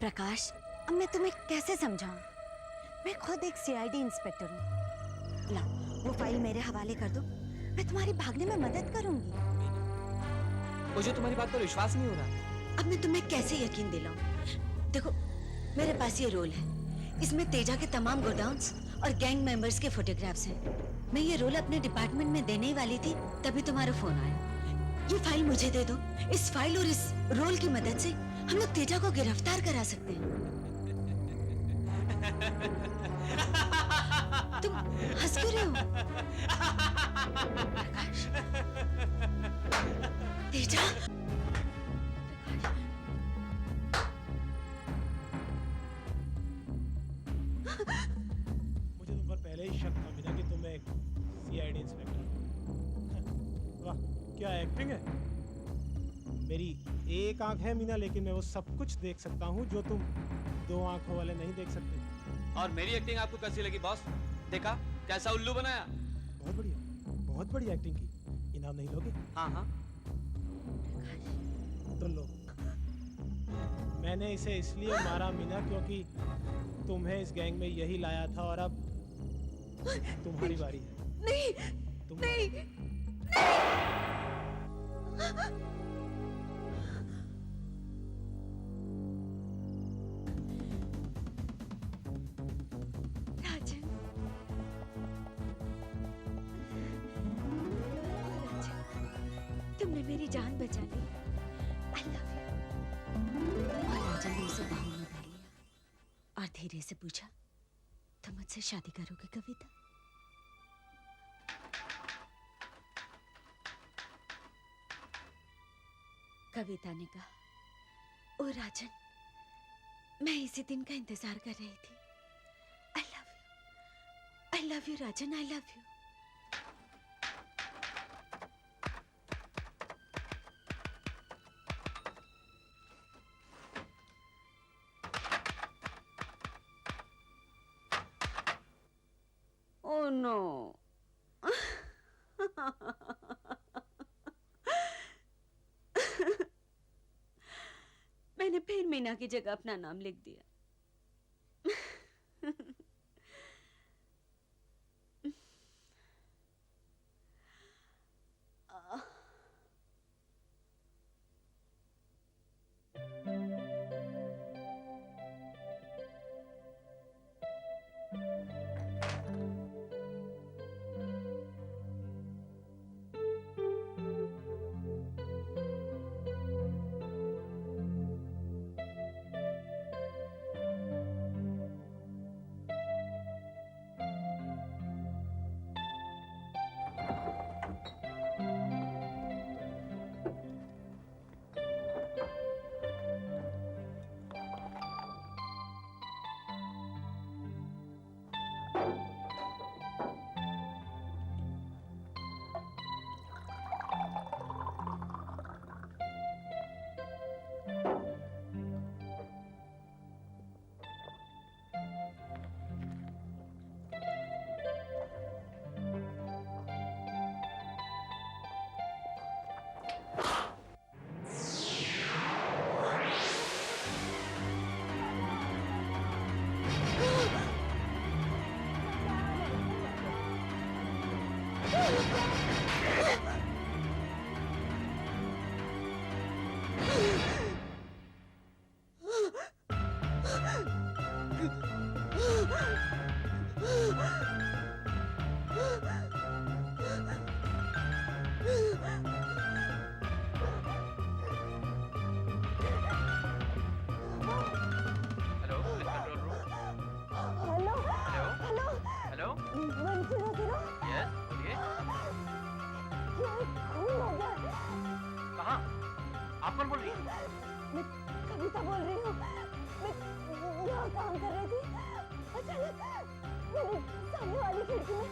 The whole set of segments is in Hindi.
प्रकाश, अब मैं तुम्हें कैसे समझाऊं? मैं खुद एक सीआईडी इंस्पेक्टर हूँ। लाओ वो फाइल मेरे हवाले कर दो, मैं तुम्हारी भागने में मदद करूंगी। मुझे तुम्हारी बात पर विश्वास नहीं हो रहा। अब मैं तुम्हें कैसे यकीन दिलाऊं? देखो, मेरे पास ये रोल है, इसमें तेजा के तमाम गोडाउन्स और गैंग मेंबर्स के फोटोग्राफ्स हैं। मैं ये रोल अपने डिपार्टमेंट में देने ही वाली थी, तभी तुम्हारा फोन आया। ये फाइल मुझे दे दो। इस फाइल और इस रोल की मदद से हम लोग तेजा को गिरफ्तार करा सकते हैं। तुम हंस क्यों रहे हो? प्रकाश, तेजा, मुझे तुम पर पहले ही शक था मीना कि तुम एक सीआईडी इंस्पेक्टर हो। वाह, क्या एक्टिंग है। मेरी एक आंख है मीना, लेकिन मैं वो सब कुछ देख सकता हूँ जो तुम दो आंखों वाले नहीं देख सकते। और मेरी एक्टिंग आपको कैसी लगी बॉस? देखा कैसा उल्लू बनाया? बहुत बढ़िया, बहुत बढ़िया एक्टिंग की। इनाम नहीं लोगे? हाँ हाँ। तो लो। मैंने इसे इसलिए मारा मीना क्योंकि तुम्हें इस गैंग में यही लाया था, और अब तुम्हारी बारी है। नहीं, नहीं, राजन, तुमने मेरी जान बचा ली। I love you. और राजन ने उसे बाहों में भर लिया और धीरे से पूछा, तुम मुझसे शादी करोगे कविता? कविता ने कहा, ओ राजन, मैं इसी दिन का इंतजार कर रही थी। I love you, I love you Rajan, I love you. Oh no. मैंने फिर मीना की जगह अपना नाम लिख दिया। आप कौन बोल रही हैं? मैं कविता बोल रही हूँ। मैं यहाँ काम कर रही थी, अचानक मेरे सामने वाली खिड़की में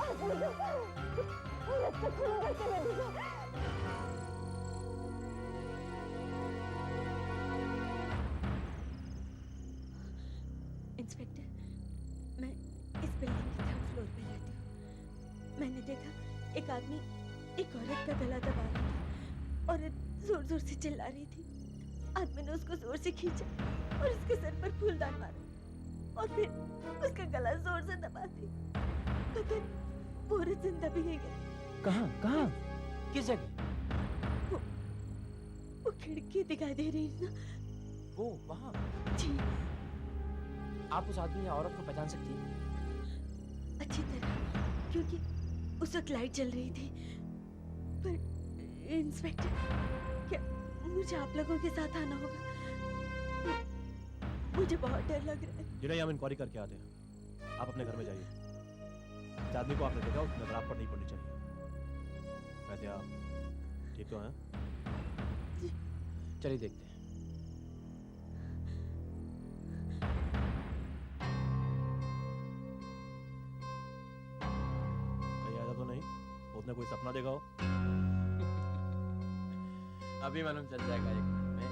आदमी को रक्त खून करते हुए दिखा। इंस्पेक्टर, मैं इस बिल्डिंग के 3rd फ्लोर पे रहती हूँ। मैंने देखा एक आदमी एक औरत का गला दबा रहा था। औरत जोर जोर से चिल्ला रही थी, आदमी ने उसको जोर से खींचा और उसके सर पर फूलदान मारा और फिर उसका गला जोर से दबा दिया। पता नहीं वो औरत जिंदा भी नहीं गई। कहाँ कहाँ किस जगह? वो खिड़की दिखाई दे रही है ना, वो वहाँ। जी आप उस आदमी या औरत को पहचान सकती हैं? अच्छी तरह, क्योंकि उस वक्त लाइट जल रही थी। पर इंस्पेक्टर, क्या मुझे आप लोगों के साथ आना होगा? मुझे बहुत डर लग रहा है। जिन्हें हम इंक्वायरी करके आते हैं, आप अपने घर में जाइए। इस आदमी को आपने देखा, उसकी नजर आप पर नहीं पड़नी चाहिए। वैसे आप ठीक तो हैं? चलिए देखते हैं। कहीं ऐसा तो नहीं उसने कोई सपना देखा हो? अभी मालूम चल जाएगा 1 मिनट में।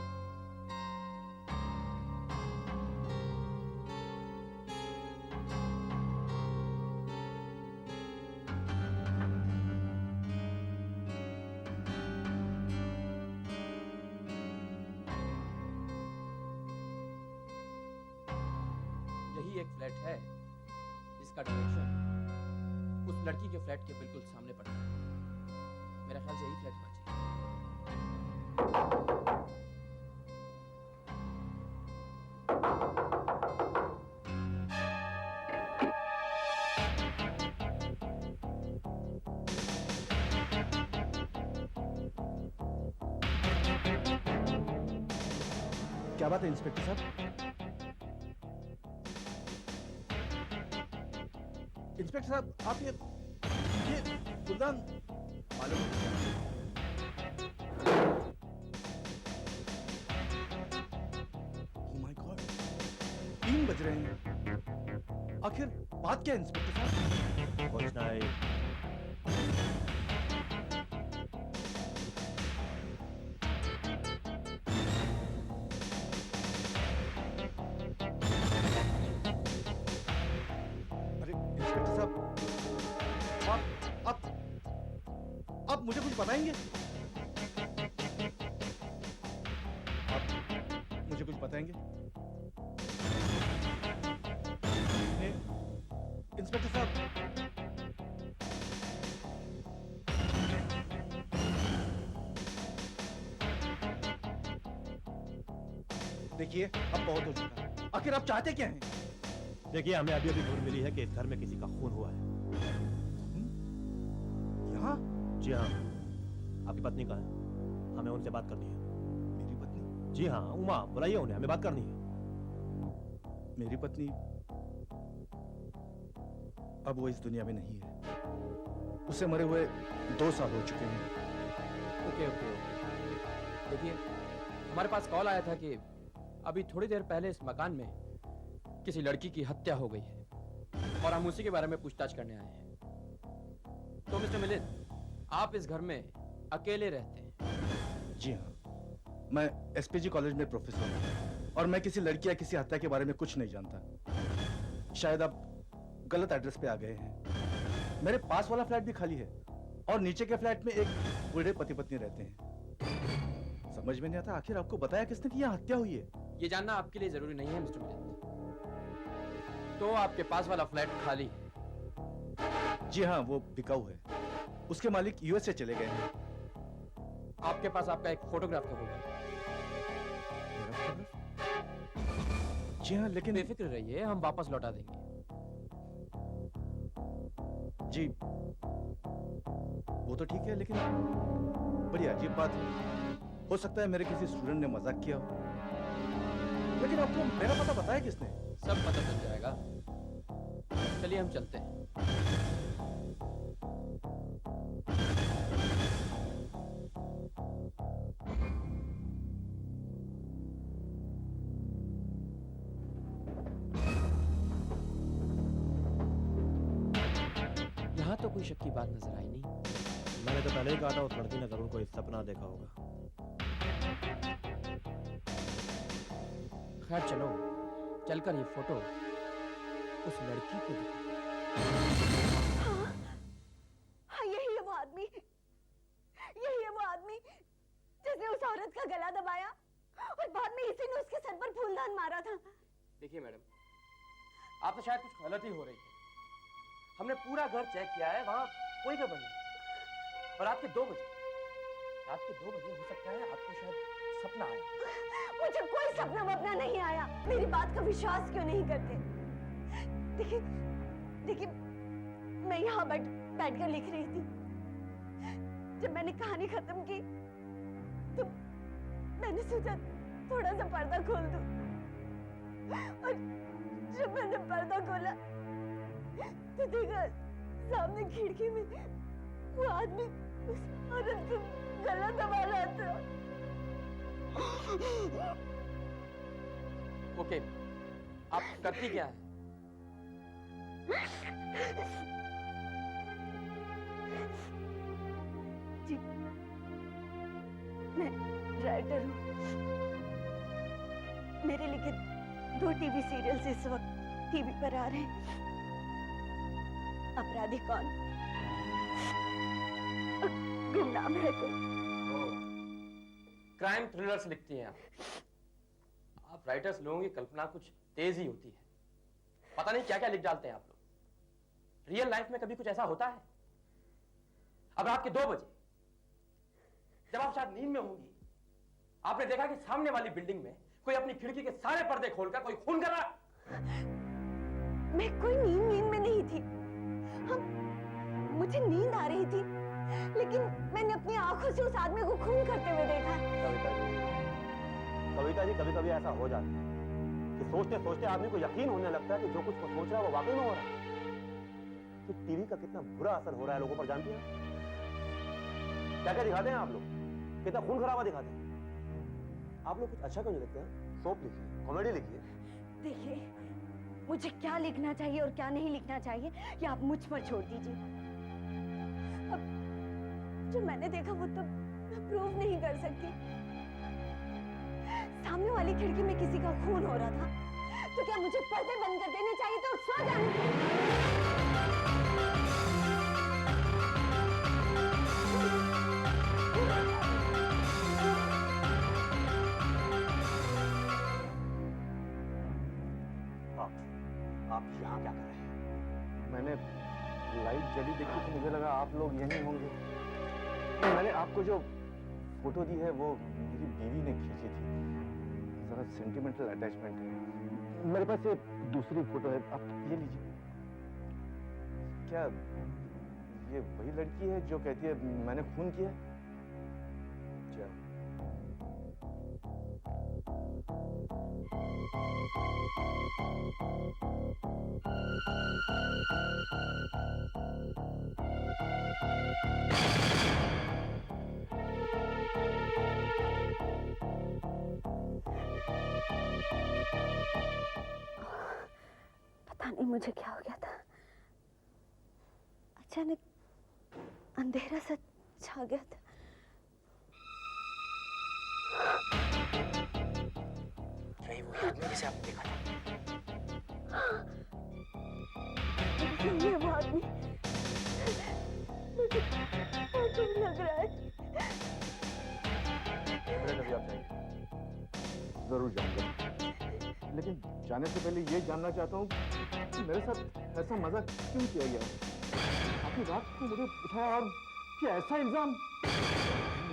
यही एक फ्लैट है जिसका डायरेक्शन उस लड़की के फ्लैट के बिल्कुल सामने पड़ता है। मेरा ख्याल से यही फ्लैट होना चाहिए। क्या बात है इंस्पेक्टर साहब? इंस्पेक्टर साहब, आप ये फूलदान मालूम है? Oh my God, 3 बज रहे हैं। आखिर बात क्या है इंस्पेक्टर साहब? कुछ नहीं। अरे इंस्पेक्टर साहब, आप मुझे कुछ बताएंगे? आप मुझे कुछ बताएंगे? ए, इंस्पेक्टर साहब, देखिए अब बहुत हो चुका। आखिर आप चाहते क्या हैं? देखिए, हमें अभी अभी खबर मिली है कि इस घर में किसी का खून हुआ है। यहाँ जी हाँ, आपकी पत्नी कहाँ है? हमें उनसे बात करनी है। मेरी पत्नी? जी हाँ, उमा, बुलाइए उन्हें, हमें बात करनी है। मेरी पत्नी अब वो इस दुनिया में नहीं है। उसे मरे हुए 2 साल हो चुके हैं। Okay okay okay. देखिए, हमारे पास कॉल आया था कि अभी थोड़ी देर पहले इस मकान में किसी लड़की की हत्या हो गई है और हम उसी के बारे में पूछताछ करने आए हैं। तो मिस्टर मिलिंद, आप इस घर में अकेले रहते हैं? जी हाँ, मैं एसपीजी कॉलेज में प्रोफेसर हूँ और मैं किसी लड़की या किसी हत्या के बारे में कुछ नहीं जानता। शायद आप गलत एड्रेस पे आ गए हैं। मेरे पास वाला फ्लैट भी खाली है और नीचे के फ्लैट में एक बूढ़े पति पत्नी रहते हैं। समझ में नहीं आता आखिर आपको बताया किसने कि यहाँ हत्या हुई है। ये जानना आपके लिए जरूरी नहीं है मिस्टर मिलिंद। तो आपके पास वाला फ्लैट खाली है? जी हाँ, वो बिकाऊ है। उसके मालिक यूएसए चले गए हैं। आपके पास आपका एक फोटोग्राफ तो होगा? मेरा फोटोग्राफ? जी हाँ, लेकिन बेफिक्र रहिए, हम वापस लौटा देंगे। जी वो तो ठीक है, लेकिन बड़ी अजीब बात है। हो सकता है मेरे किसी स्टूडेंट ने मजाक किया हो। लेकिन आपको मेरा पता बताया किसने? सब पता चल जाएगा। चलिए हम चलते हैं। यहाँ तो कोई शक की बात नजर आई नहीं। मैंने तो पहले ही कहा था उस लड़की ने जरूर कोई सपना देखा होगा। खैर चलो, चलकर ये फोटो उस लड़की को दिखाओ। हाँ, हाँ यही है वो आदमी, यही है वो आदमी जिसने उस औरत का गला दबाया और और बाद में इसी ने उसके सर पर फूलदान मारा था। देखिए मैडम, आप तो शायद कुछ गलती हो रही है। हमने पूरा घर चेक किया है, वहां कोई गड़बड़ नहीं। और रात के 2 बजे हो सकता है आपको शायद सपना आया। मुझे कोई सपना वपना नहीं आया। मेरी बात का विश्वास क्यों नहीं करते? देखिए देखिए, मैं यहाँ बैठकर लिख रही थी। जब मैंने कहानी खत्म की तो मैंने सोचा थोड़ा सा पर्दा खोल दूं, और जब मैंने पर्दा खोला तो देखा सामने खिड़की में वो आदमी उस औरत का गला दबा रहा था। ओके, आप करती क्या है? जी, मैं राइटर हूँ। मेरे लिखे 2 टीवी सीरियल्स इस वक्त टीवी पर आ रहे हैं। अपराधी कौन, गुमनाम है कोई। क्राइम थ्रिलर्स लिखती हैं आप राइटर्स लोगों की कल्पना कुछ तेज ही होती है। पता नहीं क्या क्या लिख डालते हैं आप लोग। रियल लाइफ में कभी कुछ ऐसा होता है? अब रात के 2 बजे जब आप शायद नींद में होंगी, आपने देखा कि सामने वाली बिल्डिंग में कोई अपनी खिड़की के सारे पर्दे खोलकर कोई खून कर रहा। मैं कोई नींद में नहीं थी। मुझे नींद आ रही थी, लेकिन मैंने अपनी आंखों से उस आदमी को खून करते हुए देखा। कविता जी, कभी कभी ऐसा हो जाता है कि सोचते सोचते आदमी को यकीन होने लगता है कि जो कुछ वो सोच रहा है वो वाकई में हो रहा है। कि टीवी का कितना बुरा असर हो रहा है लोगों पर, जानती हैं? क्या क्या दिखाते हैं आप लोग, कितना खून खराबा दिखाते हैं। आप लोग कुछ अच्छा क्यों नहीं लिखते हैं? सोप लिखिए, कॉमेडी लिखिए। देखिए, मुझे क्या लिखना चाहिए और क्या नहीं लिखना चाहिए ये आप मुझ पर छोड़ दीजिए। अब जो मैंने देखा वो तो मैं प्रूव नहीं कर सकती। सामने वाली खिड़की में किसी का खून हो रहा था, तो क्या मुझे पर्दे बंद कर देने चाहिए तो सो जाने? आप यहाँ क्या कर रहे हैं? मैंने लाइट जली देखी तो मुझे लगा आप लोग यहीं होंगे। मैंने आपको जो फोटो दी है वो मेरी बीवी ने खींची थी। जरा सेंटिमेंटल अटैचमेंट है। मेरे पास एक दूसरी फोटो है, आप ये लीजिए। क्या ये वही लड़की है जो कहती है मैंने खून किया? क्या पता नहीं मुझे क्या हो गया था। अचानक अंधेरा सा छा गया था। वही आदमी जिसे आपने देखा था। ये वो आदमी मुझे अजीब लग रहा है। कभी आप जाइए। जरूर जाऊंगा, लेकिन जाने से पहले ये जानना चाहता हूँ कि मेरे साथ ऐसा मजाक क्यों किया गया? काफी रात को मुझे उठाया और क्या ऐसा इल्जाम?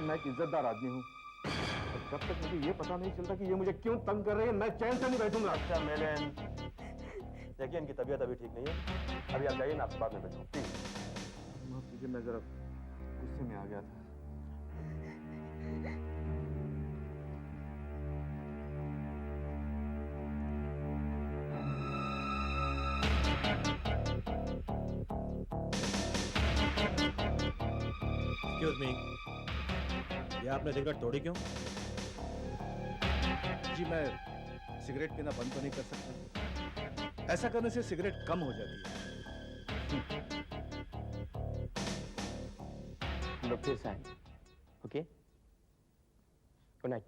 मैं एक इज्जतदार आदमी हूँ, और जब तक मुझे ये पता नहीं चलता कि ये मुझे क्यों तंग कर रहे हैं, मैं चैन से नहीं बैठूंगा। अच्छा मेलन, देखिए इनकी तबीयत अभी ठीक नहीं है। अभी आप जाइए, मैं आपसे बाद में बैठूँ। प्लीज माफ कीजिए, मैं जरा गुस्से में आ गया था। एक्सक्यूज मी, ये आपने सिगरेट तोड़ी क्यों? जी मैं सिगरेट पीना बंद तो नहीं कर सकता। ऐसा करने से सिगरेट कम हो जाती है। लोग फिर से आएंगे। Okay, good night.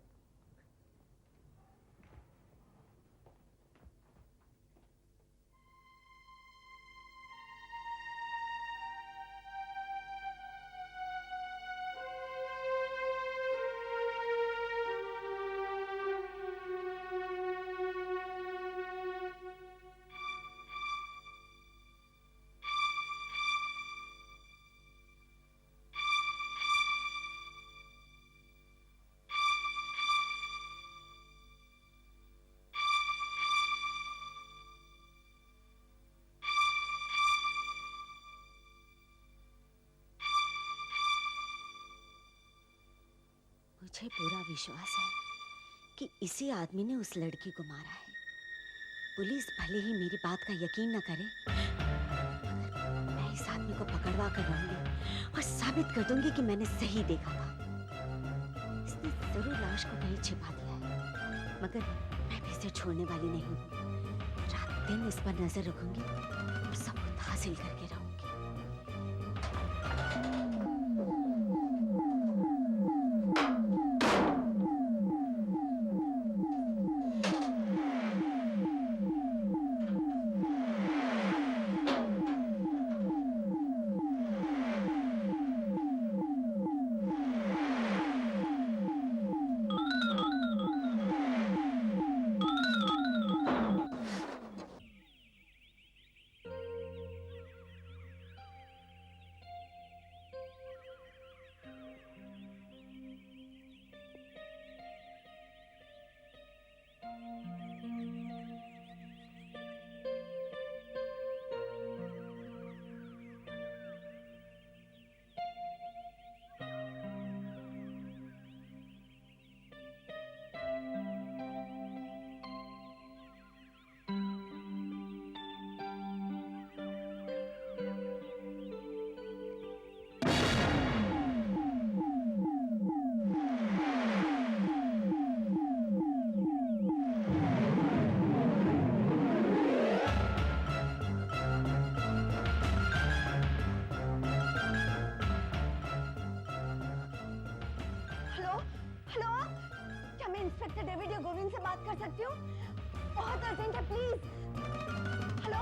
मुझे पूरा विश्वास है कि इसी आदमी ने उस लड़की को मारा है। पुलिस भले ही मेरी बात का यकीन न करे, मगर मैं इस आदमी को पकड़वा कर रहूंगी और साबित कर दूंगी कि मैंने सही देखा था। इसने जरूर लाश को कहीं छिपा दिया है, मगर मैं भी इसे छोड़ने वाली नहीं हूँ। रात दिन इस पर नजर रखूंगी और सबूत हासिल करके रहूंगी। हेलो हेलो, क्या मैं इंस्पेक्टर डेविड या गोविंद से बात कर सकती हूँ? बहुत अर्जेंट है, प्लीज। हेलो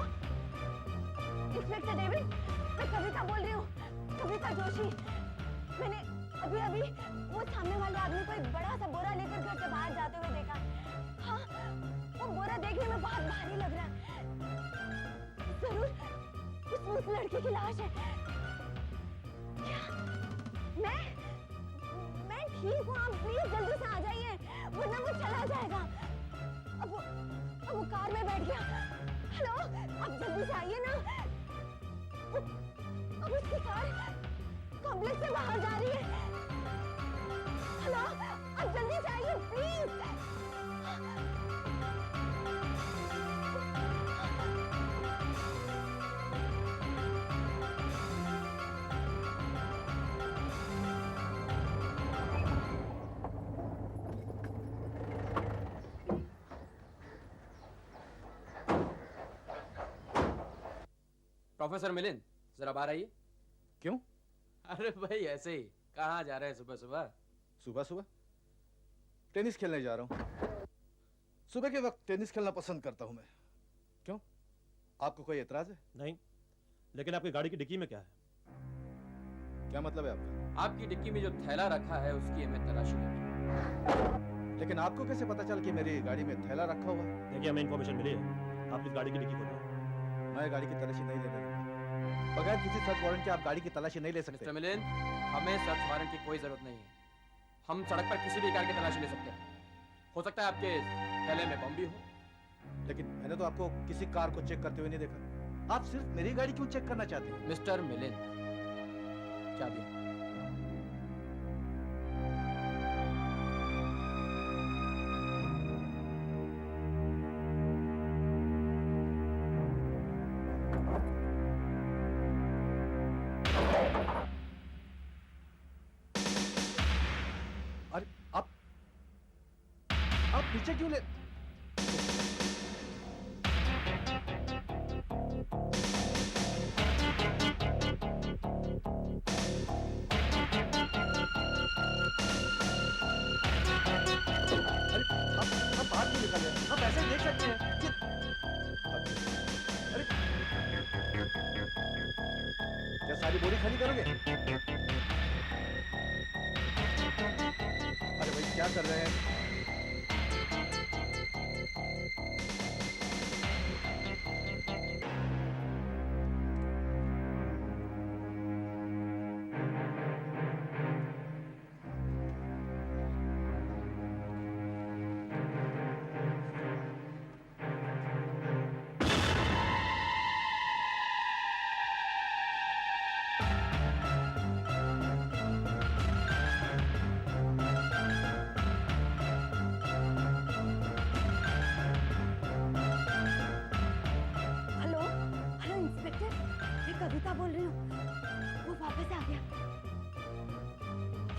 इंस्पेक्टर डेविड, मैं कविता बोल रही हूँ, कविता जोशी। मैंने अभी अभी वो सामने वाले आदमी को एक बड़ा सा बोरा लेकर घर से बाहर जाते हुए देखा। हाँ, वो बोरा देखने में बहुत भारी लग रहा है। जरूर उस लड़की की लाश है। क्या? मैं ठीक हूँ, आप प्लीज जल्दी से आ जाइए, वरना वो चला जाएगा। अब वो कार में बैठ गया। हेलो, आप जल्दी से आइए ना। अब उसकी कार कॉम्प्लेक्स से बाहर जा रही है। हेलो, आप जल्दी से आइए प्लीज। प्रोफेसर मिलिंद, जरा बाहर आइए। क्यों? अरे भाई ऐसे ही, कहाँ जा रहे हैं सुबह सुबह? सुबह सुबह टेनिस खेलने जा रहा हूँ। सुबह के वक्त टेनिस खेलना पसंद करता हूँ मैं। क्यों? आपको कोई एतराज है? नहीं, लेकिन आपकी गाड़ी की डिक्की में क्या है? क्या मतलब है आपका? आपकी डिक्की में जो थैला रखा है उसकी हमें तलाशी लेनी। लेकिन आपको कैसे पता चल कि मेरी गाड़ी में थैला रखा हुआ है? देखिए, हमें इन्फॉर्मेशन मिली है, आप इस गाड़ी की डिक्की खोलो। मैं गाड़ी की तलाशी नहीं ले दूंगा। बगैर किसी सर्च वारंट के आप गाड़ी की तलाशी नहीं ले सकते। मिस्टर मिलिंद, हमें सर्च वारंट की कोई जरूरत नहीं है। हम सड़क पर किसी भी कार की तलाशी ले सकते हैं। हो सकता है आपके थैले में बम भी हो। लेकिन मैंने तो आपको किसी कार को चेक करते हुए नहीं देखा। आप सिर्फ मेरी गाड़ी क्यों चेक करना चाहते हैं? मिस्टर मिलिंद, चाबी। अरे आप पीछे क्यों ले? अरे आप बाहर क्यों निकल रहे हैं? आप ऐसे ही देख सकते हैं कि अरे क्या सारी बोरी खाली करोगे? अरे भाई क्या कर रहे हैं? कविता बोल रही हूँ, वो वापस आ गया।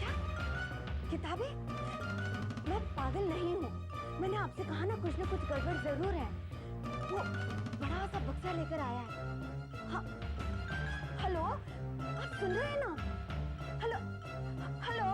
क्या? किताबें? मैं पागल नहीं हूँ। मैंने आपसे कहा ना कुछ गड़बड़ जरूर है। वो बड़ा सा बक्सा लेकर आया है। हाँ, हेलो, आप सुन रहे हैं ना? Hello, hello.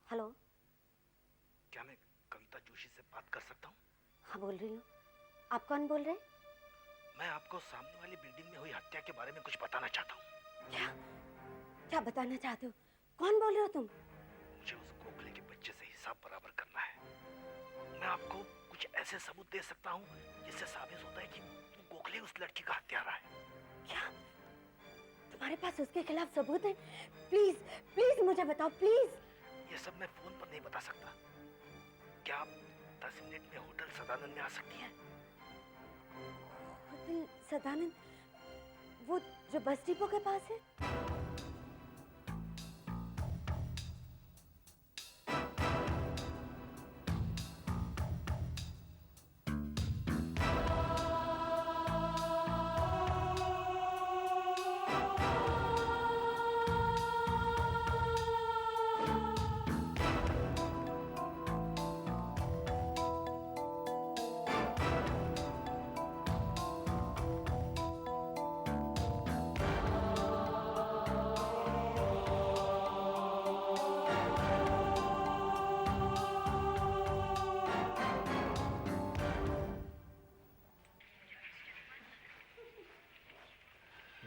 हेलो। क्या मैं कविता जोशी से बात कर सकता हूँ? हाँ, बोल रही हूँ। आप कौन बोल रहे हैं? मैं आपको सामने वाली बिल्डिंग में हुई हत्या के बारे में कुछ बताना चाहता हूँ। क्या? क्या बताना चाहते हो? कौन बोल रहे हो तुम? मुझे उस गोखले के बच्चे से हिसाब बराबर करना है। मैं आपको कुछ ऐसे सबूत दे सकता हूँ जिससे साबित होता है कि वो गोखले उस लड़की का हत्यारा है। क्या? तुम्हारे पास उसके खिलाफ सबूत है? प्लीज प्लीज मुझे बताओ, प्लीज। ये सब मैं फोन पर नहीं बता सकता। क्या आप 10 मिनट में होटल सदानंद में आ सकती हैं? होटल सदानंद, वो जो बस डिपो के पास है?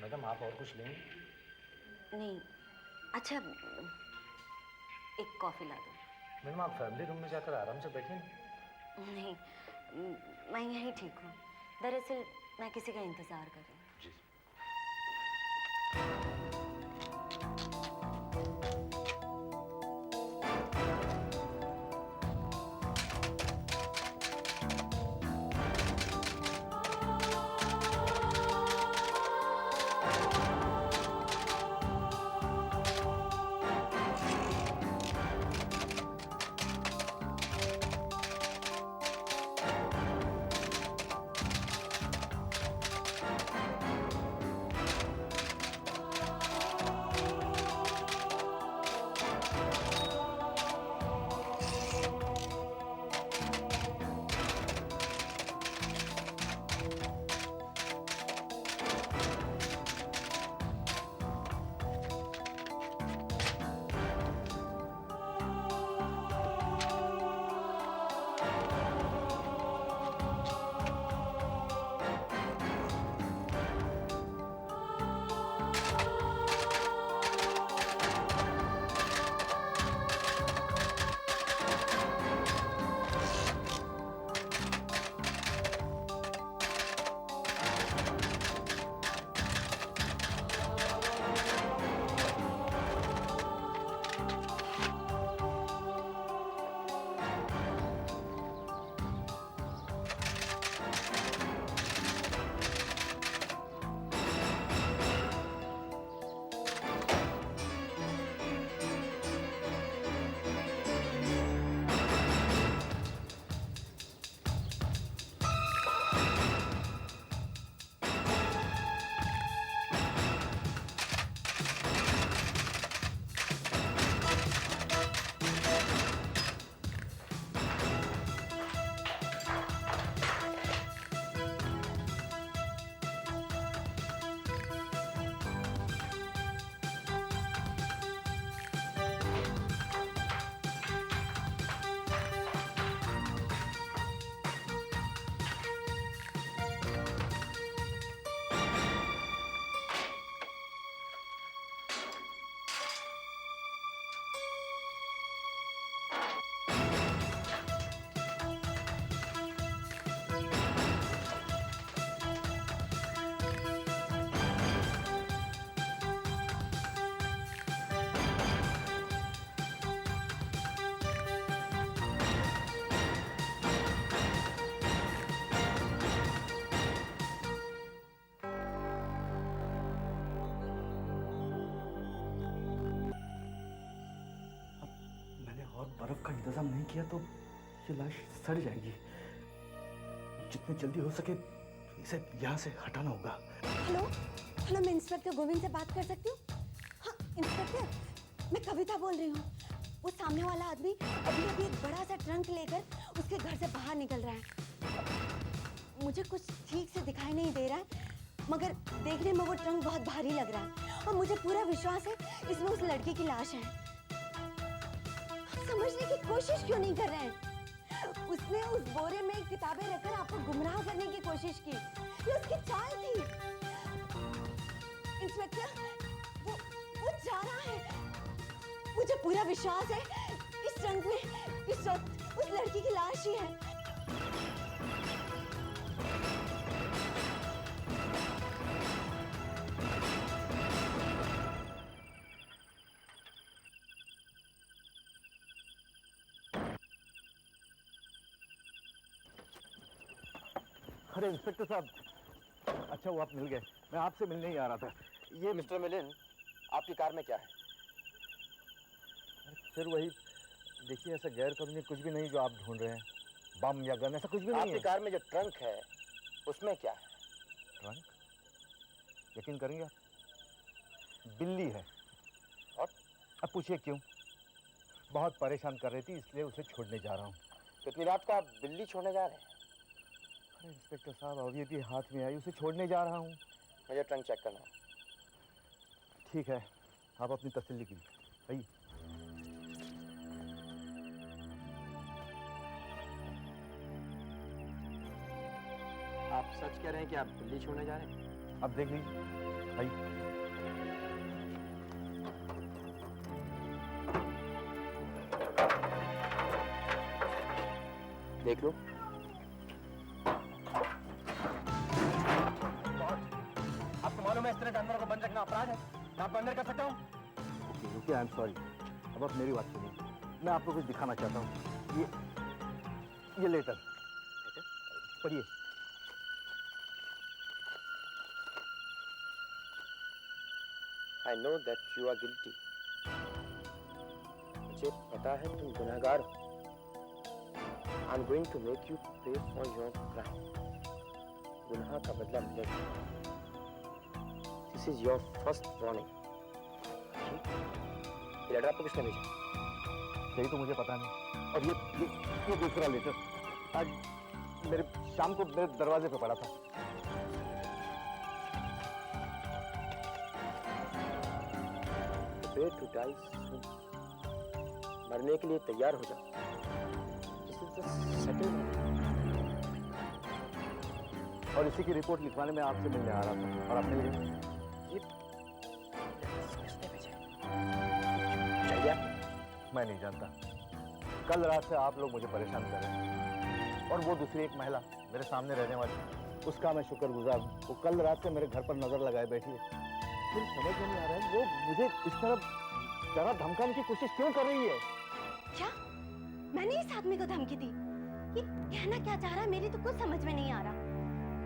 मैडम आप और कुछ लेंगे? नहीं, अच्छा एक कॉफी ला दो। मैडम आप फैमिली रूम में जाकर आराम से बैठिए ना। नहीं, मैं यहीं ठीक हूँ। दरअसल मैं किसी का इंतजार कर रही हूँ। जी। बर्फ का इंतजाम नहीं किया तो ये लाश सड़ जाएगी। जितनी जल्दी हो सके इसे यहाँ से हटाना होगा। हेलो हेलो, मैं इंस्पेक्टर गोविंद से बात कर सकती हूँ? हाँ इंस्पेक्टर, मैं कविता बोल रही हूँ। वो सामने वाला आदमी अभी अभी एक बड़ा सा ट्रंक लेकर उसके घर से बाहर निकल रहा है। मुझे कुछ ठीक से दिखाई नहीं दे रहा है, मगर देखने में वो ट्रंक बहुत भारी लग रहा है और मुझे पूरा विश्वास है इसमें उस लड़की की लाश है। आप समझने की कोशिश क्यों नहीं कर रहे हैं? उसने उस बोरे में किताबें रखकर आपको गुमराह करने की कोशिश की। ये उसकी चाल थी। इंस्पेक्टर, वो जा रहा है। मुझे पूरा विश्वास है इस ट्रंक में इस वक्त उस लड़की की लाश ही है। अरे इंस्पेक्टर साहब, अच्छा वो आप मिल गए। मैं आपसे मिलने ही आ रहा था। ये मिस्टर मिलिन, आपकी कार में क्या है? फिर वही देखिए, ऐसा गैर कानूनी कुछ भी नहीं जो आप ढूंढ रहे हैं। बम या गन ऐसा कुछ भी नहीं आपकी है। कार में जो ट्रंक है उसमें क्या है? ट्रंक? यकीन करेंगे आप, बिल्ली है। और अब पूछिए क्यों? बहुत परेशान कर रही थी इसलिए उसे छोड़ने जा रहा हूँ। तो इतनी रात को आप बिल्ली छोड़ने जा रहे हैं? अरे इंस्पेक्टर साहब, अभी अभी हाथ में आई, उसे छोड़ने जा रहा हूँ। मुझे ट्रंक चेक करना है। ठीक है, आप अपनी तसल्ली कीजिए। आइए। आप सच कह रहे हैं कि आप बिल्ली छोड़ने जा रहे हैं? अब देख लीजिए। आइए। देख लो। आपको मालूम है इस तरह जानवरों को बंद रखना अपराध है? मैं आपको अंदर कर सकता हूँ? रुकिए, आई एम सॉरी। अब आप मेरी बात सुनिए। मैं आपको कुछ दिखाना चाहता हूँ। ये लेटर पढ़िए। I know that you are guilty. मुझे पता है तुम गुनहगार हो। I'm going to make you pay for your crime. गुनाह का बदला मिलेगा। This is your first warning. ये लेटर आपको किसने भेजा? यही तो मुझे पता नहीं। और ये दूसरा लेटर आज मेरे शाम को मेरे दरवाजे पे पड़ा था। Prepare to die soon. मरने के लिए तैयार हो जाओ। This is the second one. और इसी की रिपोर्ट लिखवाने में आपसे मिलने आ रहा था और आपने ये किसने भेजा? चाहिए? मैं नहीं जानता। कल रात से आप लोग मुझे परेशान कर रहे हैं और वो दूसरी एक महिला मेरे सामने रहने वाली, उसका मैं शुक्रगुजार हूँ। वो कल रात से मेरे घर पर नजर लगाए बैठी है। फिर समझ में नहीं आ रहा है वो मुझे इस तरह जगह धमकाने की कोशिश क्यों कर रही है। क्या मैंने इस आदमी को धमकी दी? ये कहना क्या चाह रहा है मेरी तो कुछ समझ में नहीं आ रहा,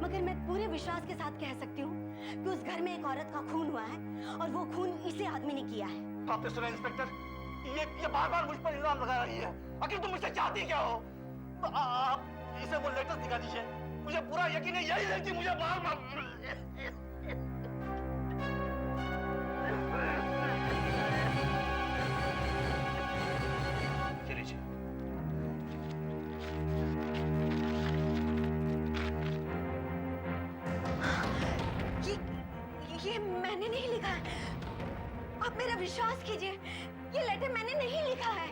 मगर मैं पूरे विश्वास के साथ कह सकती हूँ कि उस घर में एक औरत का खून हुआ है और वो खून इसी आदमी ने किया है। आपने सुना इंस्पेक्टर? ये बार-बार मुझ पर इल्जाम लगा रही है। आखिर तुम मुझसे चाहती क्या हो? आप इसे वो लेटर दिखा दीजिए। मुझे पूरा यकीन है यही लड़की मुझे बार-बार ये मैंने नहीं लिखा है। आप मेरा विश्वास कीजिए, ये लेटर मैंने नहीं लिखा है।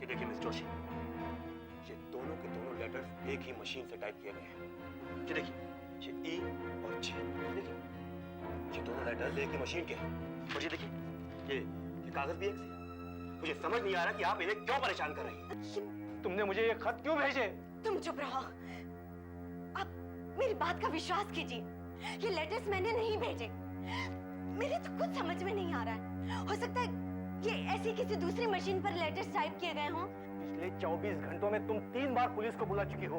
देखिए मिस जोशी, ये दोनों के दोनों लेटर्स एक ही मशीन से टाइप किए गए हैं। ये देखिए, ये ई और जे, देखिए ये दोनों लेटर्स एक ही मशीन के हैं। और ये देखिए, ये कागज भी एक से है। मुझे समझ नहीं आ रहा कि आप इन्हें क्यों परेशान कर रही हैं। तुमने मुझे ये खत क्यों भेजे? तुम चुप रहो। आप मेरी बात का विश्वास कीजिए, ये लेटर्स मैंने नहीं भेजे। मेरे तो कुछ समझ में नहीं आ रहा है। हो सकता है ये ऐसी किसी दूसरी मशीन पर लेटर्स टाइप किए गए हों। पिछले 24 घंटों में तुम 3 बार पुलिस को बुला चुकी हो।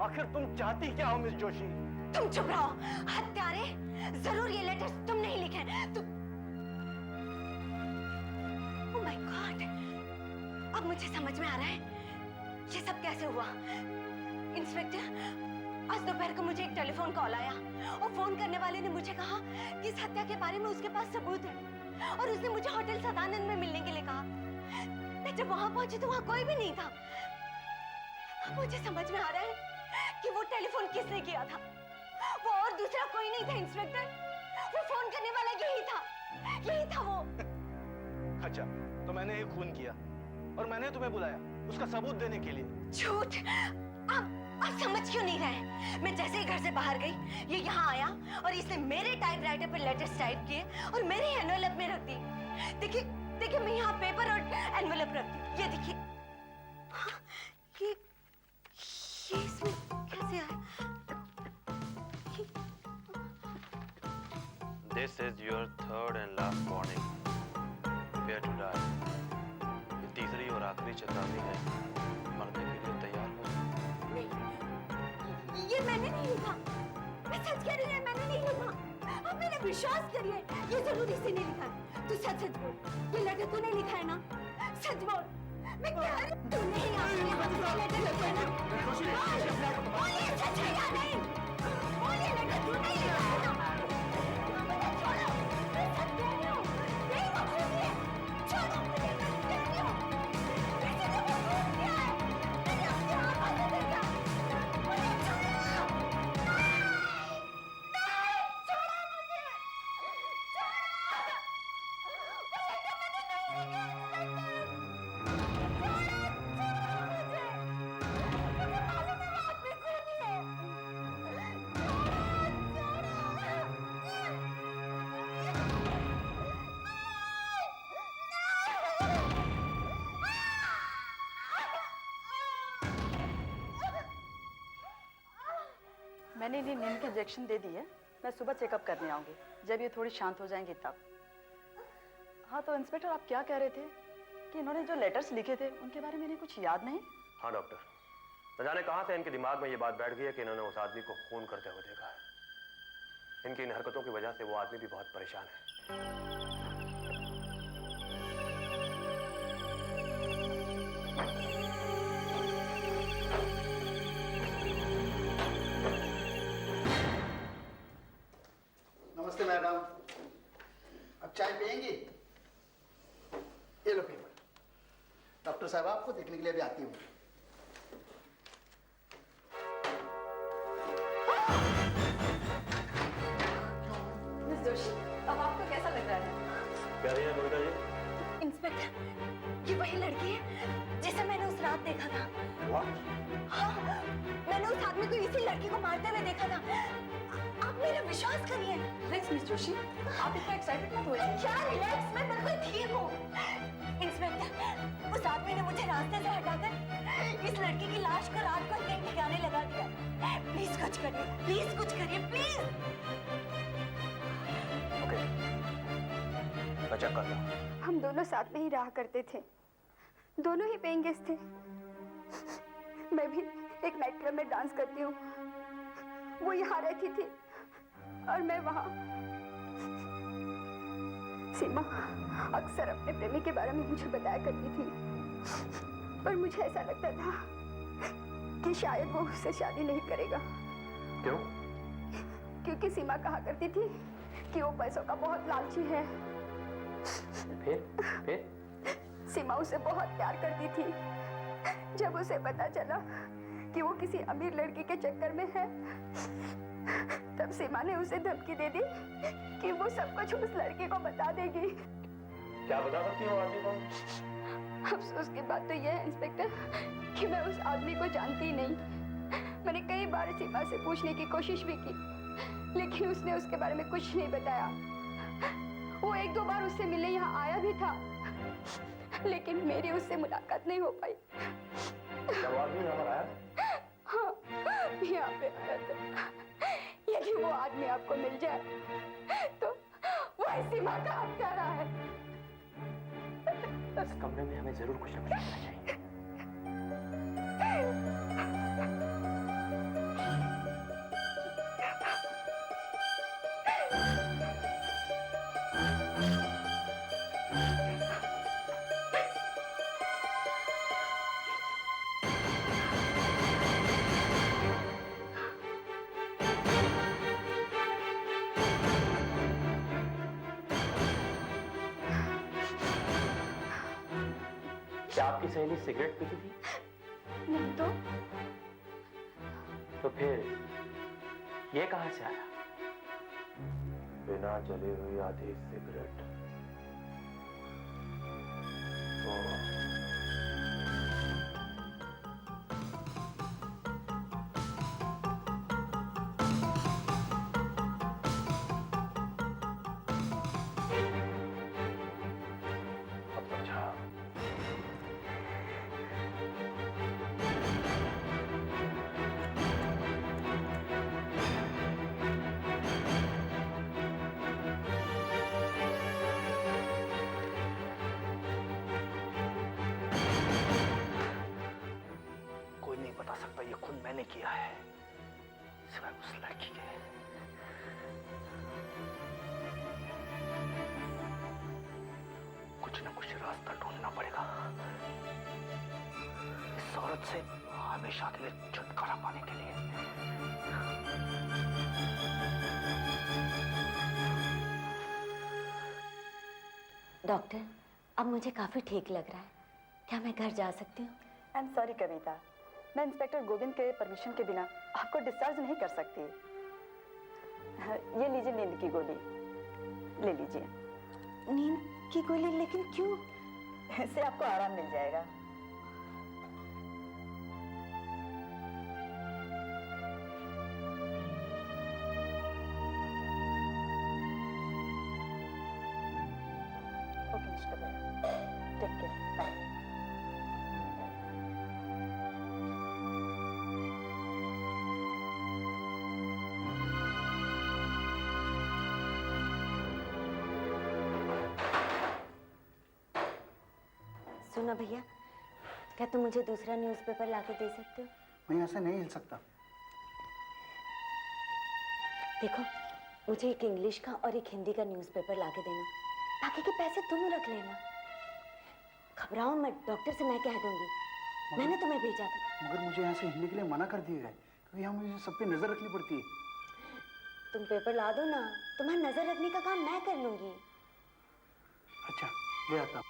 आखिर तुम चाहती क्या हो मिस जोशी? तुम चुप रहो हत्यारे। जरूर ये लेटर्स तुमने ही लिखे हैं। तुम ओह माय गॉड, अब मुझे समझ में आ रहा है ये सब कैसे हुआ। इंस्पेक्टर, आज दोपहर को मुझे एक टेलीफोन कॉल आया और फोन करने वाले ने मुझे कहा कि इस हत्या के बारे में उसके पास सबूत है और उसने मुझे होटल सदानंद में मिलने के लिए कहा। मैं जब वहां पहुंची तो वहां कोई भी नहीं था। मुझे समझ में आ रहा है कि वो टेलीफोन किसने किया था। वो और दूसरा कोई नहीं था इंस्पेक्टर, वो फोन करने वाला यही था वो। अच्छा, तो मैंने ही खून किया और मैंने तुम्हें बुलाया उसका सबूत देने के लिए। झूठ। आप समझ क्यों नहीं रहे? मैं जैसे ही घर से बाहर गई ये यहाँ आया और इसने मेरे टाइपराइटर पर लेटर्स टाइप किए और मेरे एनवेलप में रख दिए। देखिए देखिए, मैं यहाँ पेपर और एनवेलप रखती हूँ। ये देखिए, हाँ, ये इसमें कैसे आया? This is your third and last warning. Prepare to die. ये तीसरी और आखिरी चेतावनी है। मरने के लिए तैयार हो जाओ। ये मैंने नहीं लिखा। मैं सच कह रही हूँ, मैंने नहीं लिखा। आप मेरा विश्वास करिए, ये जरूर इसी ने लिखा है। तू सच बोल, ये लेटर तूने लिखा है ना? सच बोल। मैं कह रही हूँ तूने ही लेटर लिखा है ना? बोल ये सच है या नहीं? बोल ये लेटर तूने ही लिखा है ना? मुझे छोड़ो, मैं सच कह रही हूँ। यही वो खूनी है। छोड़ो मुझे, मैं कह रही हूँ। किसी ने वो खून किया है। मैंने अपनी आंखों से देखा। मुझे छोड़ो। नहीं, छोड़ो मुझे। मैंने इन्हें नींद के इंजेक्शन दे दिए। मैं सुबह चेकअप करने आऊंगी, जब ये थोड़ी शांत हो जाएंगी तब। हाँ, तो इंस्पेक्टर आप क्या कह रहे थे कि इन्होंने जो लेटर्स लिखे थे उनके बारे में इन्हें कुछ याद नहीं? हाँ डॉक्टर, न जाने कहाँ से इनके दिमाग में ये बात बैठ गई है कि इन्होंने उस आदमी को खून करते हुए देखा है। इनकी इन हरकतों की वजह से वो आदमी भी बहुत परेशान है। नमस्ते मैडम, अब चाय पियेंगी? ये लो पेपर। डॉक्टर साहब आपको देखने के लिए भी आती हूँ। मिस जोशी, अब आपको कैसा लग रहा है? क्या रही है मोनिका जी? इंस्पेक्टर, ये वही लड़की है जिसे मैंने उस रात देखा था। What? हाँ, मैंने उस आदमी को इसी लड़की को मारते हुए देखा था। आप मेरा विश्वास करिए। रिलैक्स मिस जोशी, आप इतना एक्साइटेड मत होइए। क्या रिलैक्स, मैं बिल्कुल ठीक हूँ। इंस्पेक्टर, उस आदमी ने मुझे रास्ते से हटाकर इस लड़की की लाश को रात को कहीं ठिकाने लगा दिया। प्लीज कुछ करिए, प्लीज कुछ करिए, प्लीज। ओके, मैं चेक करता हूँ। हम दोनों साथ में ही रहा करते थे, दोनों ही पेइंग गेस्ट थे। मैं भी एक नाइट क्लब में डांस करती हूँ, वो यहाँ रहती थी और मैं वहाँ। सीमा अक्सर अपने प्रेमी के बारे में मुझे बताया करती थी, पर मुझे ऐसा लगता था कि शायद वो उससे शादी नहीं करेगा। क्यों? क्योंकि सीमा कहा करती थी कि वो पैसों का बहुत लालची है। फिर? सीमा उसे बहुत प्यार करती थी। जब उसे पता चला कि वो किसी अमीर लड़की के चक्कर में है, तब सीमा ने उसे धमकी दे दी कि वो सब कुछ उस लड़की को बता देगी। क्या बता सकती हो आदमी को? अफसोस की बात तो यह है इंस्पेक्टर कि मैं उस आदमी को जानती ही नहीं। मैंने कई बार सीमा से पूछने की कोशिश भी की, लेकिन उसने उसके बारे में कुछ नहीं बताया। वो एक दो बार उससे मिलने यहाँ आया भी था, लेकिन मेरी उससे मुलाकात नहीं हो पाई। क्या वो आदमी यहाँ पर आया? हाँ, यहाँ पे आया था। यदि वो आदमी आपको मिल जाए तो वो सीमा का हत्यारा है। इस कमरे में हमें जरूर कुछ न कुछ करना चाहिए। क्या आपकी सहेली सिगरेट पीती थी? नहीं तो फिर ये कहां से आया? बिना जली हुई आधी सिगरेट। अब समझा। कोई नहीं बता सकता ये खून मैंने किया है, सिवाय उस लड़की के। कुछ ना कुछ रास्ता ढूंढना पड़ेगा इस औरत से हमेशा के लिए छुटकारा पाने के लिए। डॉक्टर, अब मुझे काफी ठीक लग रहा है। क्या मैं घर जा सकती हूँ? आई एम सॉरी कविता, मैं इंस्पेक्टर गोविंद के परमिशन के बिना आपको डिस्चार्ज नहीं कर सकती। ये लीजिए नींद की गोली, ले लीजिए। नींद की गोली? लेकिन क्यों? इससे आपको आराम मिल जाएगा। ओके मिस्टर भैया, टेक केयर, बाय। सुनो भैया, क्या तुम मुझे दूसरा न्यूज़पेपर लाके दे सकते हो? मैं यहाँ से नहीं हिल सकता। देखो, मुझे एक इंग्लिश का और एक हिंदी का न्यूज़पेपर लाके देना। बाकी के पैसे तुम रख लेना। घबराओ मत, डॉक्टर से मैं कह दूंगी। मैंने तुम्हें भेजा था। मगर मुझे यहाँ से हिलने के लिए मना कर दिया है, क्योंकि यहाँ मुझे सब पे नजर रखनी पड़ती है। तुम पेपर ला दो ना, तुम्हारा नजर रखने का काम मैं कर लूंगी। अच्छा, ले आता हूँ।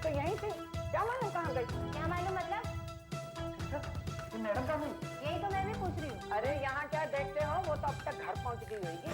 तो यहीं थी, क्या मालूम कहाँ गई? क्या मालूम मतलब? मैडम कहाँ गई? यही तो मैं भी पूछ रही हूँ। अरे यहाँ क्या देखते हो, वो तो अब तक घर पहुँच गई होगी।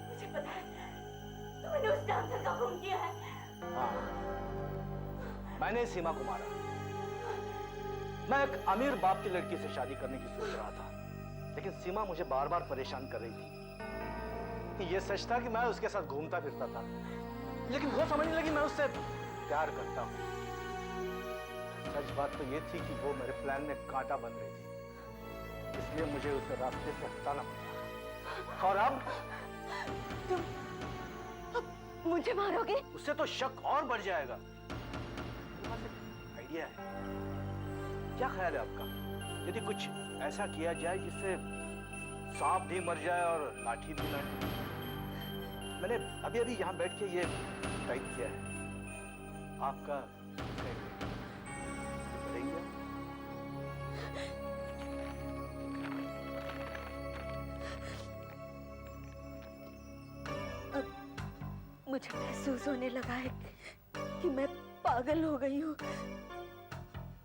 मुझे पता है, तुमने उस डांसर का खून किया है। हाँ, मैंने सीमा को मारा। मैं एक अमीर बाप की लड़की से शादी करने की सोच रहा था, लेकिन सीमा मुझे बार बार परेशान कर रही थी। ये सच था कि मैं उसके साथ घूमता फिरता था, लेकिन वो समझने लगी मैं उससे प्यार करता हूँ। सच सच बात तो ये थी कि वो मेरे प्लान में कांटा बन रही थी, इसलिए मुझे उसे रास्ते से हटाना पड़ा। और अब तुम मुझे मारोगे? उससे तो शक और बढ़ जाएगा। मेरे पास एक आइडिया है। क्या ख्याल है आपका, यदि कुछ ऐसा किया जाए जिससे सांप भी मर जाए और लाठी भी ना? मैंने अभी अभी यहाँ बैठ के ये टाइप किया है। आपका बताइए। मुझे महसूस होने लगा है कि मैं पागल हो गई हूँ।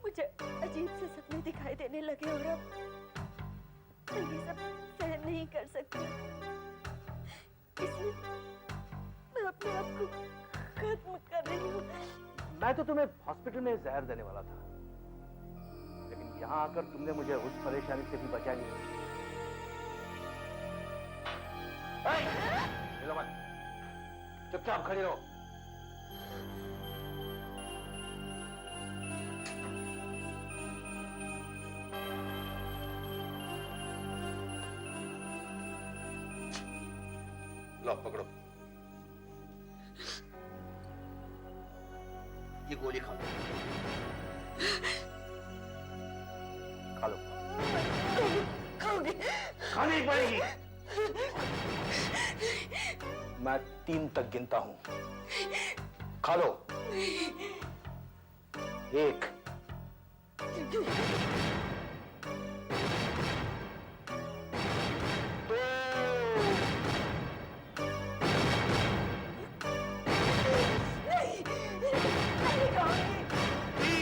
मुझे अजीब से सपने दिखाई देने लगे और अब मैं ये सब सहन नहीं कर सकती। इसलिए मैं अपने आप को खत्म कर रही हूँ। मैं तो तुम्हें हॉस्पिटल में जहर देने वाला था, लेकिन यहाँ आकर तुमने मुझे उस परेशानी से भी बचा लिया। हिलो मत, चुपचाप खड़ी रहो। लो पकड़ो, ये गोली खा लो। खा लो। खाओगे? खानी पड़ेगी। मैं 3 तक गिनता हूं, खा लो। 1 2 नहीं खाओगे। 3।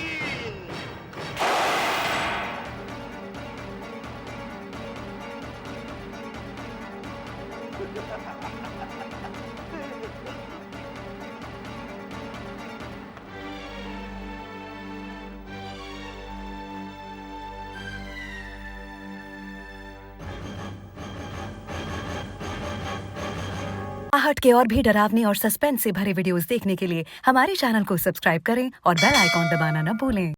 आहट के और भी डरावने और सस्पेंस से भरे वीडियोस देखने के लिए हमारे चैनल को सब्सक्राइब करें और बेल आइकॉन दबाना न भूलें।